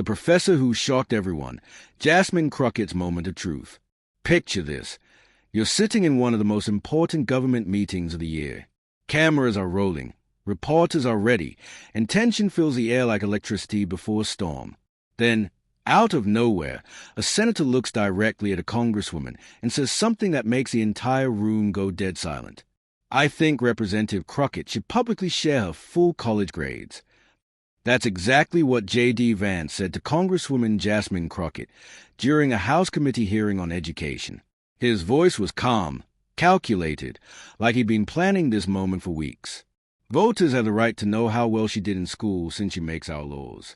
The professor who shocked everyone, Jasmine Crockett's moment of truth. Picture this. You're sitting in one of the most important government meetings of the year. Cameras are rolling, reporters are ready, and tension fills the air like electricity before a storm. Then, out of nowhere, a senator looks directly at a congresswoman and says something that makes the entire room go dead silent. I think Representative Crockett should publicly share her full college grades. That's exactly what J.D. Vance said to Congresswoman Jasmine Crockett during a House committee hearing on education. His voice was calm, calculated, like he'd been planning this moment for weeks. Voters have the right to know how well she did in school since she makes our laws.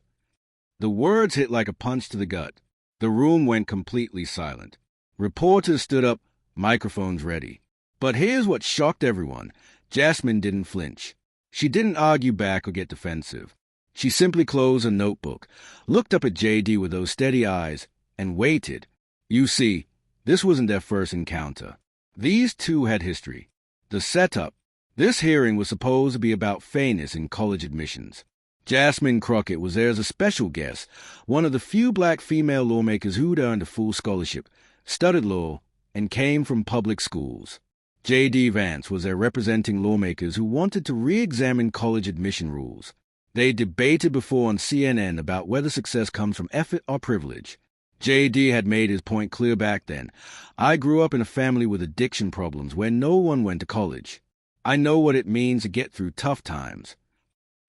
The words hit like a punch to the gut. The room went completely silent. Reporters stood up, microphones ready. But here's what shocked everyone. Jasmine didn't flinch. She didn't argue back or get defensive. She simply closed her notebook, looked up at J.D. with those steady eyes, and waited. You see, this wasn't their first encounter. These two had history. The setup. This hearing was supposed to be about fairness in college admissions. Jasmine Crockett was there as a special guest, one of the few black female lawmakers who'd earned a full scholarship, studied law, and came from public schools. J.D. Vance was there representing lawmakers who wanted to re-examine college admission rules. They debated before on CNN about whether success comes from effort or privilege. J.D. had made his point clear back then. I grew up in a family with addiction problems where no one went to college. I know what it means to get through tough times.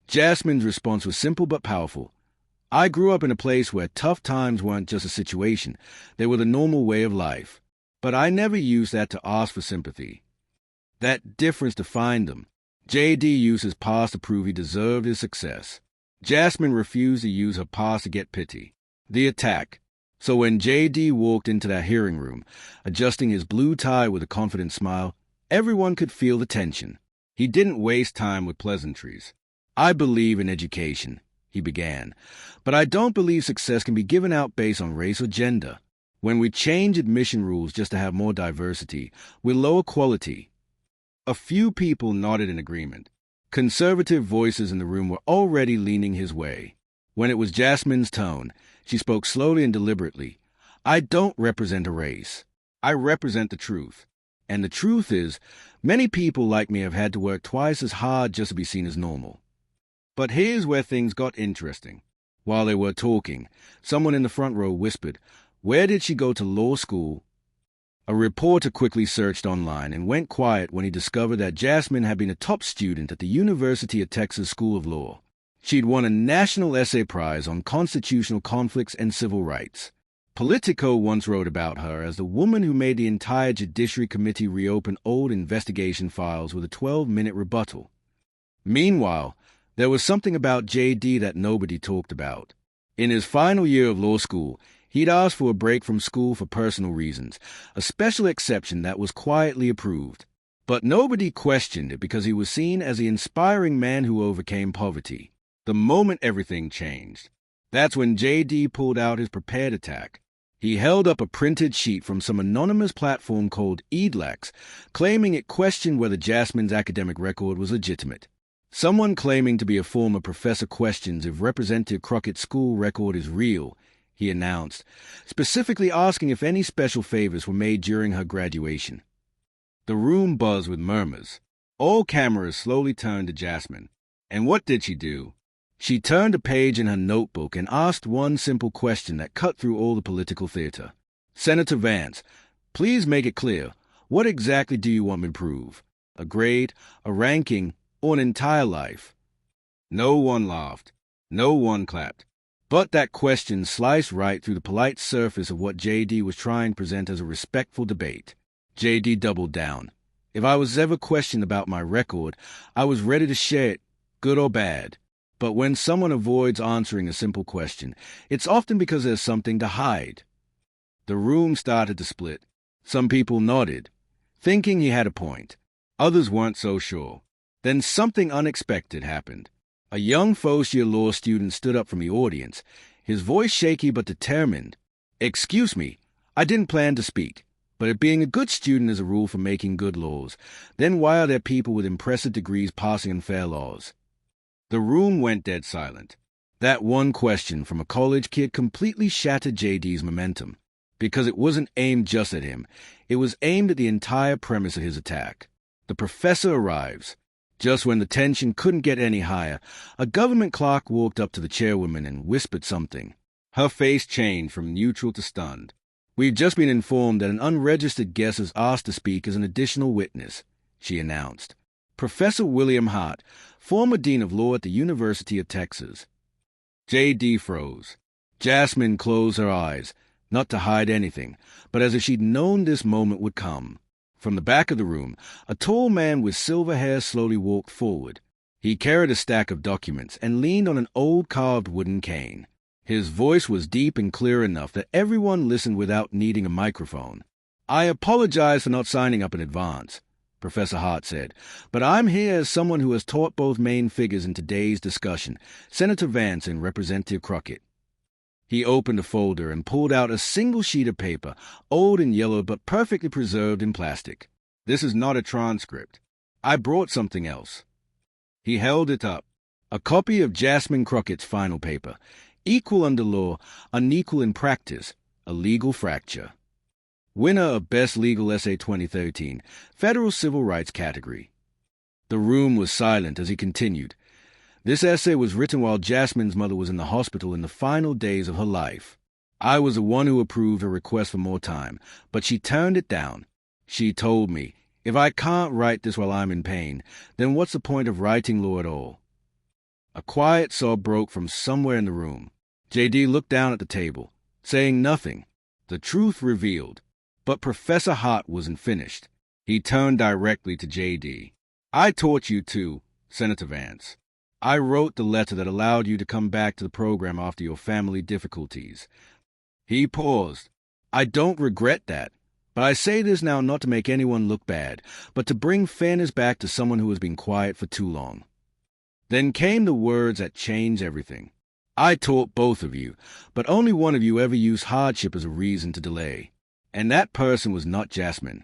Jasmine's response was simple but powerful. I grew up in a place where tough times weren't just a situation. They were the normal way of life. But I never used that to ask for sympathy. That difference defined them. J.D. used his past to prove he deserved his success. Jasmine refused to use her past to get pity. The attack. So when J.D. walked into that hearing room, adjusting his blue tie with a confident smile, everyone could feel the tension. He didn't waste time with pleasantries. I believe in education, he began, but I don't believe success can be given out based on race or gender. When we change admission rules just to have more diversity, we lower quality. A few people nodded in agreement. Conservative voices in the room were already leaning his way. When it was Jasmine's turn, she spoke slowly and deliberately. I don't represent a race. I represent the truth. And the truth is, many people like me have had to work twice as hard just to be seen as normal. But here's where things got interesting. While they were talking, someone in the front row whispered, "Where did she go to law school?" A reporter quickly searched online and went quiet when he discovered that Jasmine had been a top student at the University of Texas School of Law. She'd won a National Essay Prize on constitutional conflicts and civil rights. Politico once wrote about her as the woman who made the entire Judiciary Committee reopen old investigation files with a 12-minute rebuttal. Meanwhile, there was something about J.D. that nobody talked about. In his final year of law school, he'd asked for a break from school for personal reasons, a special exception that was quietly approved. But nobody questioned it because he was seen as the inspiring man who overcame poverty. The moment everything changed, that's when J.D. pulled out his prepared attack. He held up a printed sheet from some anonymous platform called EDLAX, claiming it questioned whether Jasmine's academic record was legitimate. Someone claiming to be a former professor questions if Representative Crockett's school record is real, he announced, specifically asking if any special favors were made during her graduation. The room buzzed with murmurs. All cameras slowly turned to Jasmine. And what did she do? She turned a page in her notebook and asked one simple question that cut through all the political theater. "Senator Vance, please make it clear. What exactly do you want me to prove? A grade, a ranking, or an entire life?" No one laughed. No one clapped. But that question sliced right through the polite surface of what J.D. was trying to present as a respectful debate. J.D. doubled down. If I was ever questioned about my record, I was ready to share it, good or bad. But when someone avoids answering a simple question, it's often because there's something to hide. The room started to split. Some people nodded, thinking he had a point. Others weren't so sure. Then something unexpected happened. A young first-year law student stood up from the audience, his voice shaky but determined. "Excuse me, I didn't plan to speak, but if being a good student is a rule for making good laws, then why are there people with impressive degrees passing unfair laws?" The room went dead silent. That one question from a college kid completely shattered JD's momentum, because it wasn't aimed just at him. It was aimed at the entire premise of his attack. The professor arrives. Just when the tension couldn't get any higher, a government clerk walked up to the chairwoman and whispered something. Her face changed from neutral to stunned. "We've just been informed that an unregistered guest is asked to speak as an additional witness," she announced. Professor William Hart, former Dean of Law at the University of Texas. J.D. froze. Jasmine closed her eyes, not to hide anything, but as if she'd known this moment would come. From the back of the room, a tall man with silver hair slowly walked forward. He carried a stack of documents and leaned on an old carved wooden cane. His voice was deep and clear enough that everyone listened without needing a microphone. "I apologize for not signing up in advance," Professor Hart said, "but I'm here as someone who has taught both main figures in today's discussion, Senator Vance and Representative Crockett." He opened a folder and pulled out a single sheet of paper, old and yellow but perfectly preserved in plastic. "This is not a transcript. I brought something else." He held it up. A copy of Jasmine Crockett's final paper, "Equal under law, unequal in practice, a legal fracture." Winner of Best Legal Essay 2013, Federal Civil Rights category. The room was silent as he continued. "This essay was written while Jasmine's mother was in the hospital in the final days of her life. I was the one who approved her request for more time, but she turned it down. She told me, if I can't write this while I'm in pain, then what's the point of writing law at all?" A quiet sob broke from somewhere in the room. J.D. looked down at the table, saying nothing. The truth revealed. But Professor Hart wasn't finished. He turned directly to J.D. "I taught you too, Senator Vance. I wrote the letter that allowed you to come back to the program after your family difficulties." He paused. "I don't regret that, but I say this now not to make anyone look bad, but to bring fairness back to someone who has been quiet for too long." Then came the words that changed everything. "I taught both of you, but only one of you ever used hardship as a reason to delay. And that person was not Jasmine."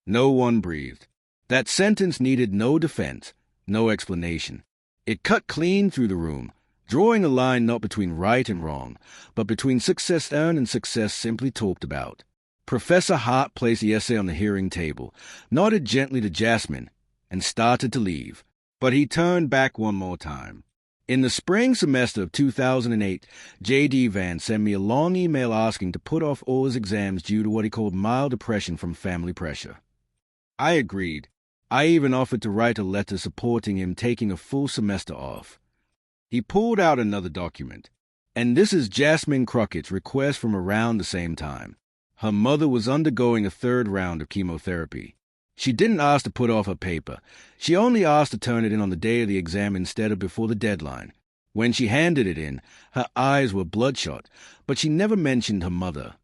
No one breathed. That sentence needed no defense, no explanation. It cut clean through the room, drawing a line not between right and wrong, but between success earned and success simply talked about. Professor Hart placed the essay on the hearing table, nodded gently to Jasmine, and started to leave. But he turned back one more time. "In the spring semester of 2008, J.D. Vance sent me a long email asking to put off all his exams due to what he called mild depression from family pressure. I agreed. I even offered to write a letter supporting him taking a full semester off." He pulled out another document. "And this is Jasmine Crockett's request from around the same time. Her mother was undergoing a third round of chemotherapy. She didn't ask to put off her paper. She only asked to turn it in on the day of the exam instead of before the deadline. When she handed it in, her eyes were bloodshot, but she never mentioned her mother."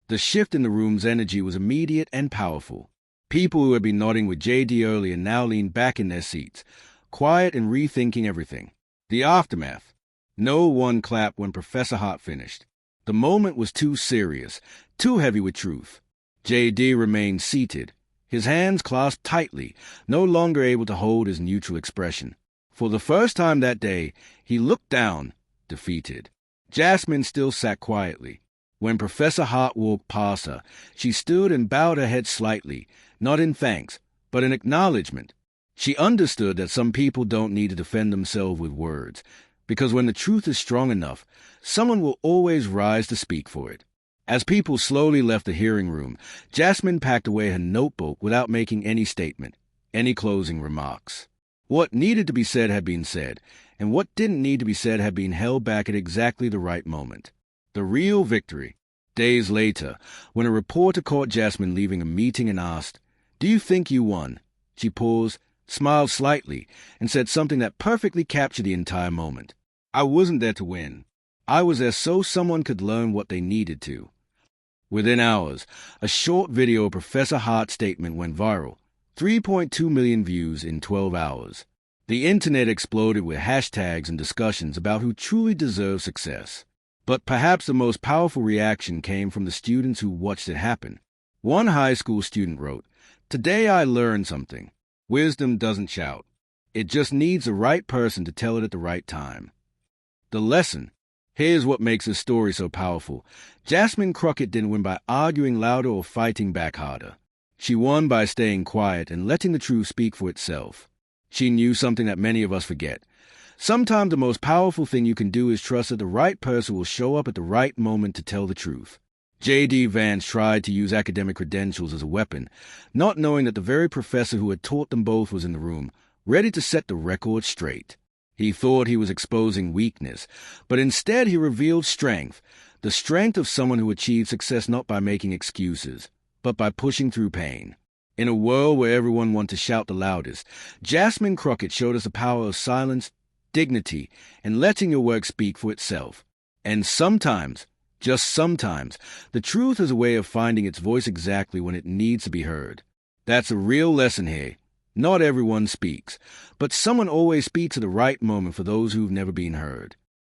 The shift in the room's energy was immediate and powerful. People who had been nodding with J.D. earlier now leaned back in their seats, quiet and rethinking everything. The aftermath. No one clapped when Professor Hart finished. The moment was too serious, too heavy with truth. J.D. remained seated, his hands clasped tightly, no longer able to hold his neutral expression. For the first time that day, he looked down, defeated. Jasmine still sat quietly. When Professor Hart walked past her, she stood and bowed her head slightly, not in thanks, but in acknowledgement. She understood that some people don't need to defend themselves with words, because when the truth is strong enough, someone will always rise to speak for it. As people slowly left the hearing room, Jasmine packed away her notebook without making any statement, any closing remarks. What needed to be said had been said, and what didn't need to be said had been held back at exactly the right moment. The real victory. Days later, when a reporter caught Jasmine leaving a meeting and asked, "Do you think you won?" she paused, smiled slightly, and said something that perfectly captured the entire moment. "I wasn't there to win. I was there so someone could learn what they needed to." Within hours, a short video of Professor Hart's statement went viral, 3.2 million views in 12 hours. The internet exploded with hashtags and discussions about who truly deserves success. But perhaps the most powerful reaction came from the students who watched it happen. One high school student wrote, "Today I learned something. Wisdom doesn't shout. It just needs the right person to tell it at the right time." The lesson. Here's what makes this story so powerful. Jasmine Crockett didn't win by arguing louder or fighting back harder. She won by staying quiet and letting the truth speak for itself. She knew something that many of us forget. Sometimes the most powerful thing you can do is trust that the right person will show up at the right moment to tell the truth. J.D. Vance tried to use academic credentials as a weapon, not knowing that the very professor who had taught them both was in the room, ready to set the record straight. He thought he was exposing weakness, but instead he revealed strength, the strength of someone who achieved success not by making excuses, but by pushing through pain. In a world where everyone wants to shout the loudest, Jasmine Crockett showed us the power of silence, dignity, and letting your work speak for itself. And sometimes, just sometimes, the truth is a way of finding its voice exactly when it needs to be heard. That's a real lesson here. Not everyone speaks, but someone always speaks at the right moment for those who've never been heard.